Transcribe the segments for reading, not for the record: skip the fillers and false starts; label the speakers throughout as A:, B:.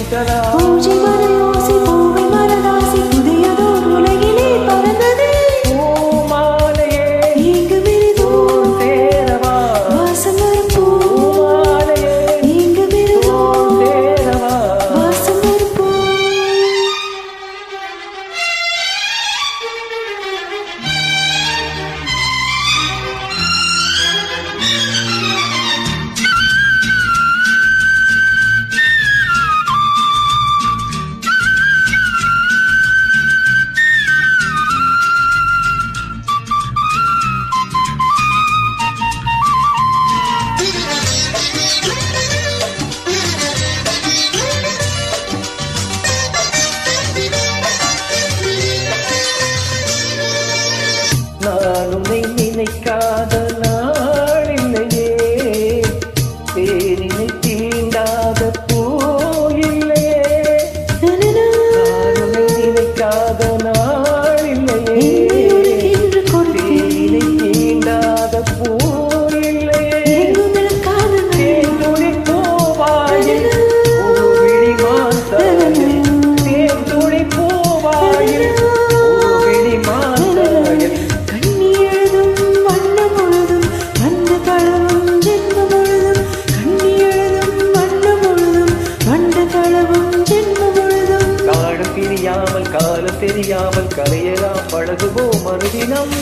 A: பூஜை மர யோசி பூவை மரதாசி புதியதோர் உலகிலே பறந்தது
B: பூமாலையே
A: இங்கு விருதோர்
B: சேரவா
A: வாசம் வரும் பூ
B: பூமாலையே
A: இங்கு விருதோர்
B: சேரவா
A: வாசம் வரும் பூ
B: நான் உன்னை நினைக்காத நாளில்லையே தேனினை தீண்டாத பூ இல்லையே நான் உன்னை நினைக்காத நாளில்லையே தேனினை தீண்டாத பூ இல்லையே தேன்துளி பூவாயில் ஒரு விழி மாந்தாயில் தேன்துளி பூவாயில் ஒரு விழி மாந்தாயில் காலம் தெரியாமல் கரையலாம் பழகுவோம் மறுதினம்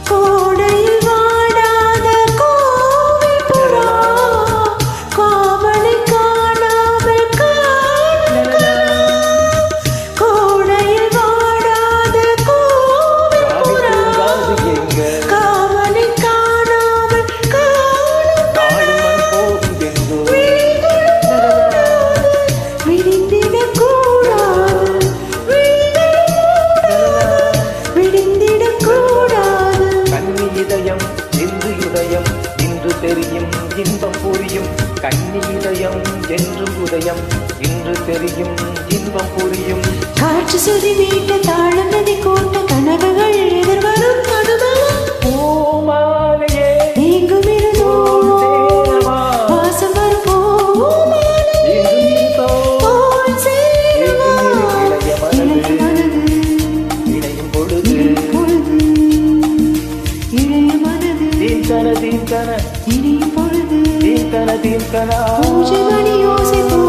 A: கோடையில் வாடாத கோவில் புறா காவலை காணாமல் கோடையில் வாடாத கோவில் புறா காவலை காணாமல் விடிந்திடக் கூடாது
B: இன்று தெரியும் இன்பம் புரியும் கன்னி இதயம் என்றும் உதயம் இன்று தெரியும் இன்பம் புரியும்
A: காற்று சுதி வீட்ட தாழம் நதி கோட்ட கனவுகள் எதிர்வரும் அனுபவம்
B: பூமாலையே
A: நீங்கும் இருதோர் வாசம் வரும்
B: இணையும் பொழுது
A: இனியும் பொழுது
B: தீர்த்தன
A: பூஜை மணி யோசிப்போம்